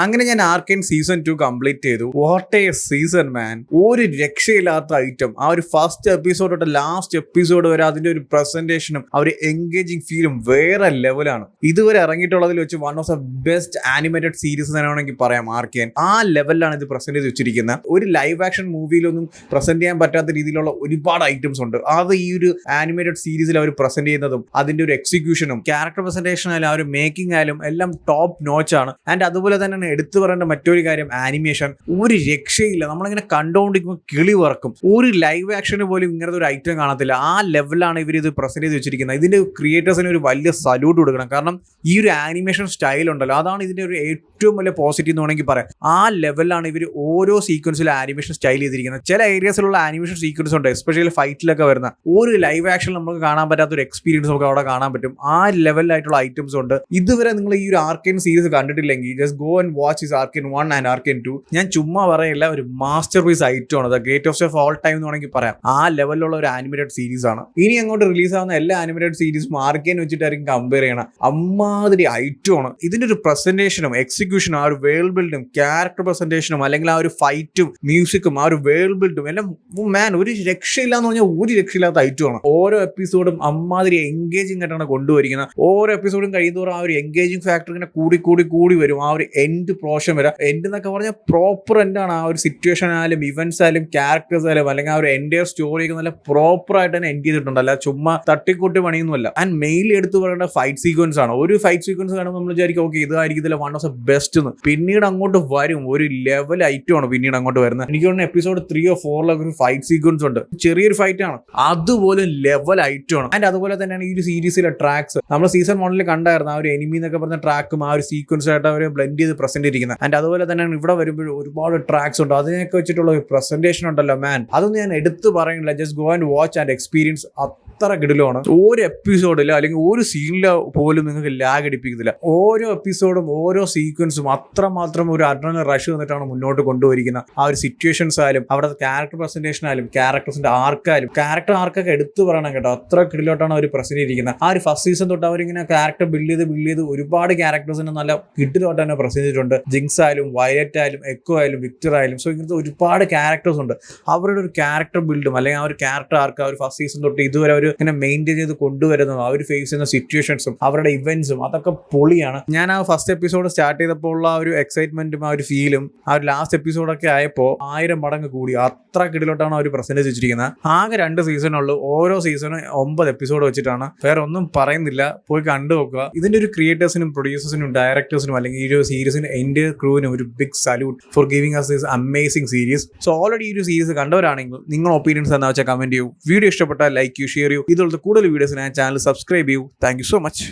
അങ്ങനെ ഞാൻ ആർക്കെയിൻ season 2 complete ചെയ്തു. വാട്ട് എ സീസൺ മാൻ. ഒരു രക്ഷയില്ലാത്ത ഐറ്റം. ആ ഒരു ഫസ്റ്റ് എപ്പിസോഡ് തൊട്ട് ലാസ്റ്റ് എപ്പിസോഡ് വരെ അതിന്റെ ഒരു പ്രസന്റേഷനും ആ ഒരു എൻഗേജിങ് ഫീലും വേറെ ലെവലാണ്. ഇതുവരെ ഇറങ്ങിയിട്ടുള്ളതിൽ വെച്ച് one of the best animated series തന്നെ വേണമെങ്കിൽ പറയാം ആർക്കെയിൻ. ആ ലെവലിലാണ് ഇത് പ്രസന്റ് ചെയ്ത് വെച്ചിരിക്കുന്നത്. ഒരു ലൈവ് ആക്ഷൻ മൂവിയിലൊന്നും പ്രസന്റ് ചെയ്യാൻ പറ്റാത്ത രീതിയിലുള്ള ഒരുപാട് ഐറ്റംസ് ഉണ്ട്. അത് ഈ ഒരു ആനിമേറ്റഡ് സീരീസിൽ അവർ പ്രസന്റ് ചെയ്യുന്നതും അതിന്റെ ഒരു എക്സിക്യൂഷനും ക്യാരക്ടർ പ്രസന്റേഷൻ ആയാലും ആ ഒരു മേക്കിംഗ് ആയാലും എല്ലാം ടോപ്പ് നോച്ച് ആണ്. ആൻഡ് അതുപോലെ തന്നെ എടുത്തു പറയേണ്ട മറ്റൊരു കാര്യം ആനിമേഷൻ. ഒരു രക്ഷയില്ല. നമ്മളിങ്ങനെ കണ്ടുകൊണ്ടിരിക്കുമ്പോൾ കിളി വറക്കും. ഒരു ലൈവ് ആക്ഷന് പോലും ഇങ്ങനത്തെ ഒരു ഐറ്റം കാണത്തില്ല. ആ ലെവലാണ് ഇവർ ഇത് പ്രസന്റ് ചെയ്ത് വെച്ചിരിക്കുന്നത്. ഇതിന്റെ ക്രിയേറ്റേഴ്സിന് ഒരു വലിയ സല്യൂട്ട് കൊടുക്കണം. കാരണം ഈ ഒരു ആനിമേഷൻ സ്റ്റൈൽ ഉണ്ടല്ലോ, അതാണ് ഇതിന്റെ ഒരു ഏറ്റവും വലിയ പോസിറ്റീവ് എന്ന് വേണമെങ്കിൽ പറയാം. ആ ലെവലിലാണ് ഇവർ ഓരോ സീക്വൻസിലും ആനിമേഷൻ സ്റ്റൈൽ ചെയ്തിരിക്കുന്നത്. ചില ഏരിയസിലുള്ള ആനിമേഷൻ സീക്വൻസ് ഉണ്ട്, എസ്പെഷ്യലി ഫൈറ്റിലൊക്കെ വരുന്ന ഒരു ലൈവ് ആക്ഷൻ നമുക്ക് കാണാൻ പറ്റാത്ത ഒരു എക്സ്പീരിയൻസ് നമുക്ക് അവിടെ കാണാൻ പറ്റും. ആ ലെവലിലായിട്ടുള്ള ഐറ്റംസ് ഉണ്ട്. ഇതുവരെ നിങ്ങൾ ഈ ഒരു ആർക്കെയിൻ സീരീസ് കണ്ടിട്ടില്ലെങ്കിൽ just go and watch is Arcane 1 and Arcane 2. ഞാൻ ചുമ്മാ പറയില്ല, ഒരു മാസ്റ്റർ പീസ് ഐറ്റം ആണ്. The greatest of all time എന്ന് വേണമെങ്കിൽ പറയാം. ആ ലെവലിലുള്ള ഒരു ആനിമേറ്റഡ് സീരീസ് ആണ്. ഇനി അങ്ങോട്ട് റിലീസ് ആവുന്ന എല്ലാ ആനിമേറ്റഡ് സീരീസും ആർക്കെയിൻ വെച്ചിട്ടായിരിക്കും കമ്പയർ ചെയ്യണം. അമ്മാതിരി ഐറ്റം ആണ്. ഇതിന്റെ ഒരു പ്രസന്റേഷനും എക്സിക്യൂഷനും ആ ഒരു വേൾഡ് ബിൽഡും ക്യാരക്ടർ പ്രസന്റേഷനും അല്ലെങ്കിൽ ആ ഒരു ഫൈറ്റും മ്യൂസിക്കും ആ ഒരു വേൾഡ് ബിൽഡും എല്ലാം മാൻ ഒരു രക്ഷയില്ല എന്ന് പറഞ്ഞാൽ ഒരു രക്ഷയില്ലാത്ത ഐറ്റമാണ്. ഓരോ എപ്പിസോഡും അമ്മാതിരി എൻഗേജിംഗ് ആയിട്ടാണ് കൊണ്ടുവരിക്കുന്നത്. ഓരോ എപ്പിസോഡും കഴിയുന്നതോറും ആ ഒരു എൻഗേജിംഗ് ഫാക്ടർ ഇങ്ങനെ കൂടി വരും. ആ ഒരു എൻഡ് പോർഷൻ വരാം. എൻഡ് എന്നൊക്കെ പറഞ്ഞാൽ പ്രോപ്പർ എൻഡാണ്. ആ ഒരു സിറ്റുവേഷൻ ആയാലും ഇവന്റ്സ് ആയാലും ക്യാരക്ടേഴ്സ് ആയാലും അല്ലെങ്കിൽ ആ ഒരു എൻ്റെ സ്റ്റോറിയൊക്കെ നല്ല പ്രോപ്പർ ആയിട്ട് തന്നെ എൻഡ് ചെയ്തിട്ടുണ്ട്. അല്ല ചുമ്മാ തട്ടിക്കൂട്ടി പണിയൊന്നുമല്ല. ആൻഡ് മെയിൻലി എടുത്തു പറയേണ്ട ഫൈറ്റ് സീക്വൻസ് ആണ്. ഒരു ഫൈറ്റ് സീക്വൻസ് കാണുമ്പോൾ നമ്മൾ വിചാരിക്കും ഓക്കെ ഇതായിരിക്കും വൺ ഓഫ് ദ ബെസ്റ്റ് എന്ന്. പിന്നീട് അങ്ങോട്ട് വരും ഒരു ലെവൽ ഐറ്റമാണ് പിന്നീട് അങ്ങോട്ട് വരുന്നത്. എനിക്ക് തോന്നുന്നു എപ്പിസോഡ് 3 or 4 ഒരു ഫൈറ്റ് സീക്വൻസ് ഉണ്ട്. ചെറിയൊരു ഫൈറ്റ് ആണ്, അതുപോലെ ലെവൽ ഐറ്റമാണ്. ആൻഡ് അതുപോലെ തന്നെയാണ് ഈ ഒരു സീരീസിലെ ട്രാക്സ്. നമ്മൾ സീസൺ 1 കണ്ടായിരുന്നു ആ ഒരു എനിമി എന്നൊക്കെ പറഞ്ഞ ട്രാക്കും ആ ഒരു സീക്വൻസ് ആയിട്ട് അവർ ബ്ലെൻഡ് ചെയ്ത് പ്രസന്റ് ചെയ്തിരിക്കുന്നത്. ആൻഡ് അതുപോലെ തന്നെയാണ് ഇവിടെ വരുമ്പോൾ ഒരുപാട് ട്രാക്സ് ഉണ്ട്. അതിനൊക്കെ വെച്ചിട്ടുള്ള ഒരു പ്രസന്റേഷൻ ഉണ്ടല്ലോ മാൻ, അതൊന്നും ഞാൻ എടുത്തു പറയുന്നില്ല. Just go and watch and experience. അത്ര കിടിലമാണ്. ഒരു എപ്പിസോഡിലോ അല്ലെങ്കിൽ ഒരു സീനിലോ പോലും നിങ്ങൾക്ക് ലാഗ് അടിപ്പിക്കുന്നില്ല. ഓരോ എപ്പിസോഡും ഓരോ സീക്വൻസും അത്രമാത്രം ഒരു അഡ്രിനൽ റഷ് വന്നിട്ടാണ് മുന്നോട്ട് കൊണ്ടുപോയിരിക്കുന്നത്. ആ ഒരു സിറ്റുവേഷൻസ് ആയാലും അവിടുത്തെ ക്യാരക്ടർ പ്രസന്റേഷൻ ആയാലും ക്യാരക്ടേഴ്സിന്റെ ആർക്കായാലും ക്യാരക്ടർ ആർക്കൊക്കെ എടുത്തു പറയണം കേട്ടോ. അത്ര കിടിലോട്ടാണ് അവർ പ്രസന്റ് ചെയ്തിരിക്കുന്നത്. ആ ഒരു ഫസ്റ്റ് സീസൺ തൊട്ട് അവരിങ്ങനെ ക്യാരക്ടർ ബിൽഡ് ചെയ്ത് ഒരുപാട് ക്യാരക്ടേഴ്സിനെ നല്ല കിടിലോട്ട് തന്നെ പ്രസന്റ് ചെയ്തിട്ടുണ്ട്. ജിങ്സ് ആയാലും വയലറ്റ് ആയാലും എക്കോ ആയാലും വിക്ടർ ആയാലും. സോ ഇങ്ങനത്തെ ഒരുപാട് ക്യാരക്ടേഴ്സ് ഉണ്ട്. അവരുടെ ഒരു ക്യാരക്ടർ ബിൽഡും അല്ലെങ്കിൽ ആ ഒരു ക്യാരക്ടർ ആർക്ക് ആ ഒരു ഫസ്റ്റ് സീസൺ തൊട്ട് ഇതുവരെ അവർ ഇങ്ങനെ മെയിൻറ്റെയിൻ ചെയ്ത് കൊണ്ടുവരുന്നതും അവർ ഫേസ് ചെയ്യുന്ന സിറ്റുവേഷൻസും അവരുടെ ഇവന്റ്സും അതൊക്കെ പൊളിയാണ്. ഞാൻ ആ ഫസ്റ്റ് എപ്പിസോഡ് സ്റ്റാർട്ട് ചെയ്തപ്പോൾ ഉള്ള ആ ഒരു എക്സൈറ്റ്മെന്റും ആ ഒരു ഫീലും ആ ഒരു ലാസ്റ്റ് എപ്പിസോഡൊക്കെ ആയപ്പോൾ 1000 മടങ്ങ് കൂടി. അത്ര കിടിലോട്ടാണ് അവർ പ്രസന്റ് വെച്ചിരിക്കുന്നത്. ആകെ 2 സീസണുള്ളൂ. ഓരോ സീസണും 9 എപ്പിസോഡ് വെച്ചിട്ടാണ്. വേറെ ഒന്നും പറയുന്നില്ല, പോയി കണ്ടു നോക്കുക. ഇതിന്റെ ഒരു ക്രിയേറ്റേഴ്സിനും പ്രൊഡ്യൂസേഴ്സിനും ഡയറക്ടേഴ്സിനും അല്ലെങ്കിൽ ഈ ഒരു സീരീസിന് എൻ്റെ ക്രൂവിനും ഒരു big salute for giving us this amazing series. So already ഈ ഒരു സീരീസ് കണ്ടവരാണെങ്കിൽ നിങ്ങൾ ഒപ്പീനിയൻസ് എന്താ വെച്ചാൽ കമന്റ് ചെയ്യൂ. വീഡിയോ ഇഷ്ടപ്പെട്ടാൽ ലൈക്ക് ചെയ്യൂ, ഷെയർ ചെയ്യൂ. ഇതുപോലത്തെ കൂടുതൽ വീഡിയോസിന് ചാനൽ സബ്സ്ക്രൈബ് ചെയ്യൂ. Thank you so much.